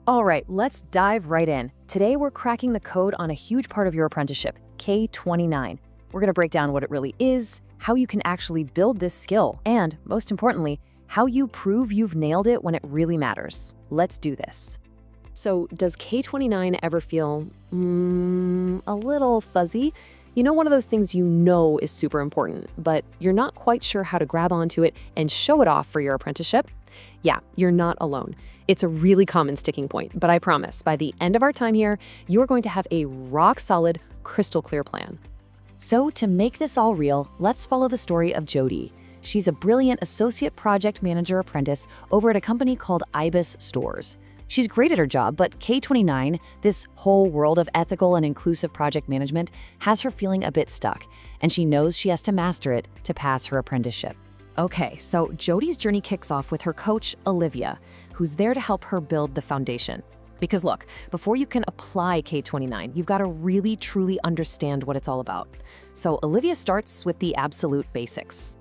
All right, let's dive right in. Today, we're cracking the code on a huge part of your apprenticeship, K29. We're going to break down what it really is, how you can actually build this skill, and, most importantly, how you prove you've nailed it when it really matters. Let's do this. So, does K29 ever feel, a little fuzzy? You know, one of those things you know is super important, but you're not quite sure how to grab onto it and show it off for your apprenticeship? Yeah, you're not alone. It's a really common sticking point, but I promise, by the end of our time here, you're going to have a rock-solid, crystal-clear plan. So to make this all real, let's follow the story of Jody. She's a brilliant associate project manager apprentice over at a company called Ibis Stores. She's great at her job, but K29, this whole world of ethical and inclusive project management, has her feeling a bit stuck, and she knows she has to master it to pass her apprenticeship. Okay, so Jody's journey kicks off with her coach, Olivia, who's there to help her build the foundation. Because look, before you can apply K29, you've got to really truly understand what it's all about. So Olivia starts with the absolute basics.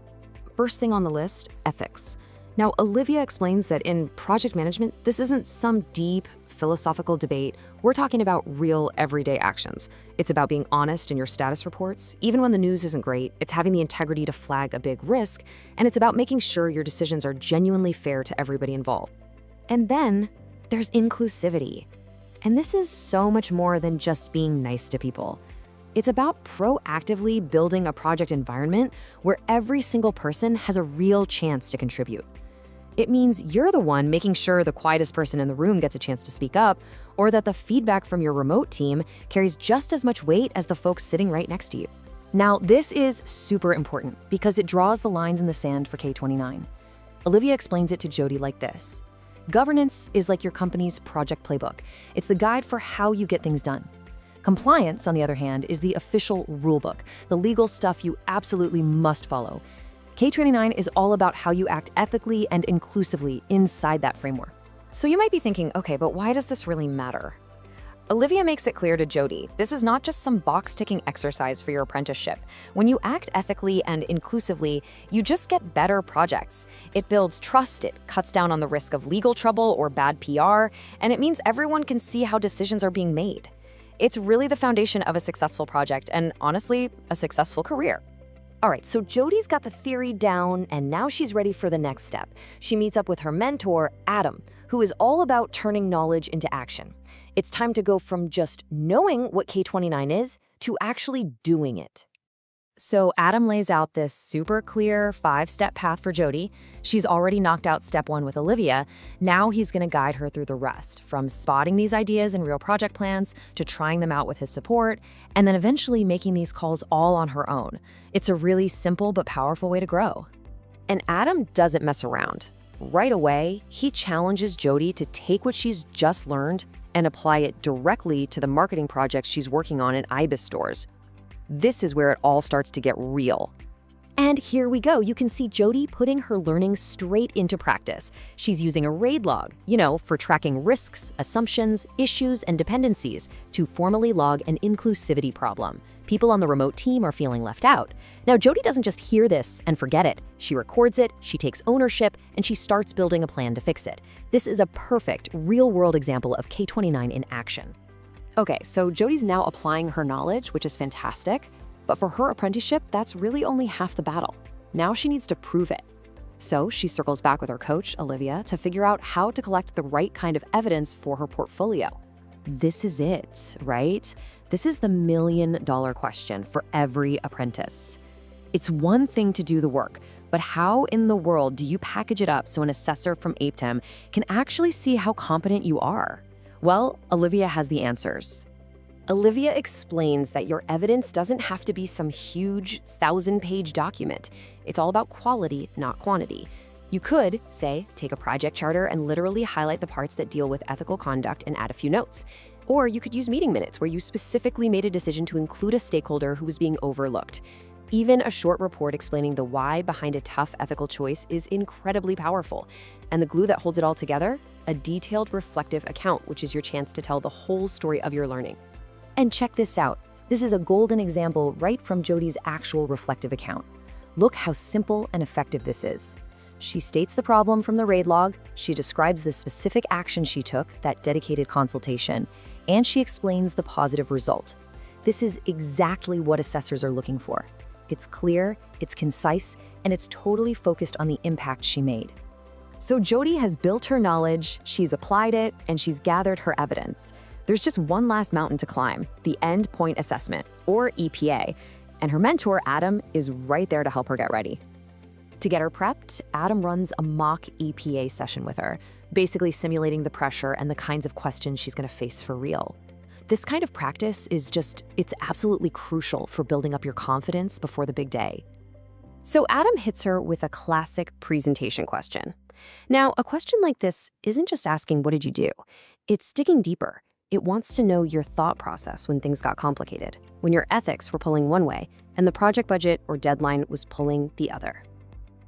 First thing on the list, ethics. Now, Olivia explains that in project management, this isn't some deep philosophical debate. We're talking about real everyday actions. It's about being honest in your status reports, even when the news isn't great. It's having the integrity to flag a big risk, and it's about making sure your decisions are genuinely fair to everybody involved. And then there's inclusivity. And this is so much more than just being nice to people. It's about proactively building a project environment where every single person has a real chance to contribute. It means you're the one making sure the quietest person in the room gets a chance to speak up, or that the feedback from your remote team carries just as much weight as the folks sitting right next to you. Now, this is super important because it draws the lines in the sand for K29. Olivia explains it to Jody like this. Governance is like your company's project playbook. It's the guide for how you get things done. Compliance, on the other hand, is the official rulebook, the legal stuff you absolutely must follow. K29 is all about how you act ethically and inclusively inside that framework. So you might be thinking, okay, but why does this really matter? Olivia makes it clear to Jody, this is not just some box-ticking exercise for your apprenticeship. When you act ethically and inclusively, you just get better projects. It builds trust, it cuts down on the risk of legal trouble or bad PR, and it means everyone can see how decisions are being made. It's really the foundation of a successful project and, honestly, a successful career. All right, so Jody's got the theory down, and now she's ready for the next step. She meets up with her mentor, Adam, who is all about turning knowledge into action. It's time to go from just knowing what K29 is to actually doing it. So Adam lays out this super clear 5-step path for Jody. She's already knocked out step 1 with Olivia. Now he's going to guide her through the rest, from spotting these ideas in real project plans to trying them out with his support, and then eventually making these calls all on her own. It's a really simple but powerful way to grow. And Adam doesn't mess around. Right away, he challenges Jody to take what she's just learned and apply it directly to the marketing projects she's working on in Ibis Stores. This is where it all starts to get real. And here we go. You can see Jody putting her learning straight into practice. She's using a RAID log, for tracking risks, assumptions, issues, and dependencies to formally log an inclusivity problem. People on the remote team are feeling left out. Now, Jody doesn't just hear this and forget it. She records it, she takes ownership, and she starts building a plan to fix it. This is a perfect, real-world example of K29 in action. Okay, so Jody's now applying her knowledge, which is fantastic, but for her apprenticeship, that's really only half the battle. Now she needs to prove it. So she circles back with her coach, Olivia, to figure out how to collect the right kind of evidence for her portfolio. This is it, right? This is the million-dollar question for every apprentice. It's one thing to do the work, but how in the world do you package it up so an assessor from APTEM can actually see how competent you are? Well, Olivia has the answers. Olivia explains that your evidence doesn't have to be some huge 1,000-page document. It's all about quality, not quantity. You could, say, take a project charter and literally highlight the parts that deal with ethical conduct and add a few notes. Or you could use meeting minutes where you specifically made a decision to include a stakeholder who was being overlooked. Even a short report explaining the why behind a tough ethical choice is incredibly powerful. And the glue that holds it all together? A detailed reflective account, which is your chance to tell the whole story of your learning. And check this out. This is a golden example right from Jody's actual reflective account. Look how simple and effective this is. She states the problem from the RAID log, she describes the specific action she took, that dedicated consultation, and she explains the positive result. This is exactly what assessors are looking for. It's clear, it's concise, and it's totally focused on the impact she made. So Jody has built her knowledge, she's applied it, and she's gathered her evidence. There's just one last mountain to climb, the End Point Assessment, or EPA, and her mentor, Adam, is right there to help her get ready. To get her prepped, Adam runs a mock EPA session with her, basically simulating the pressure and the kinds of questions she's going to face for real. This kind of practice it's absolutely crucial for building up your confidence before the big day. So Adam hits her with a classic presentation question. Now, a question like this isn't just asking, what did you do? It's digging deeper. It wants to know your thought process when things got complicated, when your ethics were pulling one way and the project budget or deadline was pulling the other.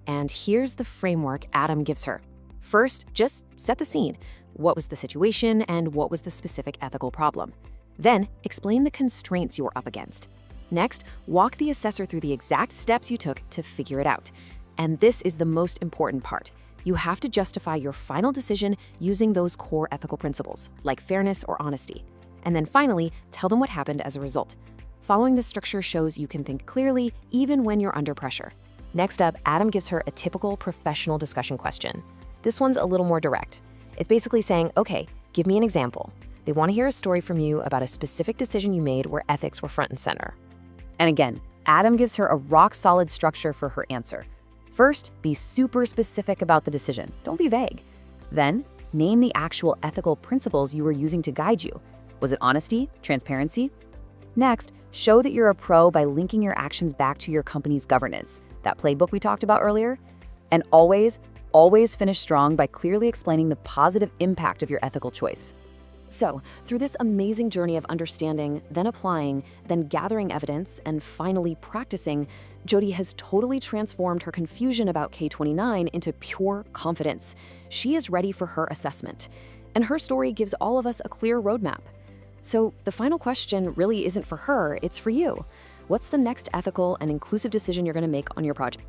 And here's the framework Adam gives her. First, just set the scene. What was the situation and what was the specific ethical problem? Then, explain the constraints you were up against. Next, walk the assessor through the exact steps you took to figure it out. And this is the most important part. You have to justify your final decision using those core ethical principles, like fairness or honesty. And then finally, tell them what happened as a result. Following this structure shows you can think clearly even when you're under pressure. Next up, Adam gives her a typical professional discussion question. This one's a little more direct. It's basically saying, okay, give me an example. They want to hear a story from you about a specific decision you made where ethics were front and center. And again, Adam gives her a rock-solid structure for her answer. First, be super specific about the decision. Don't be vague. Then, name the actual ethical principles you were using to guide you. Was it honesty? Transparency? Next, show that you're a pro by linking your actions back to your company's governance, that playbook we talked about earlier. And always finish strong by clearly explaining the positive impact of your ethical choice. So, through this amazing journey of understanding, then applying, then gathering evidence, and finally practicing, Jody has totally transformed her confusion about K29 into pure confidence. She is ready for her assessment. And her story gives all of us a clear roadmap. So, the final question really isn't for her, it's for you. What's the next ethical and inclusive decision you're going to make on your project?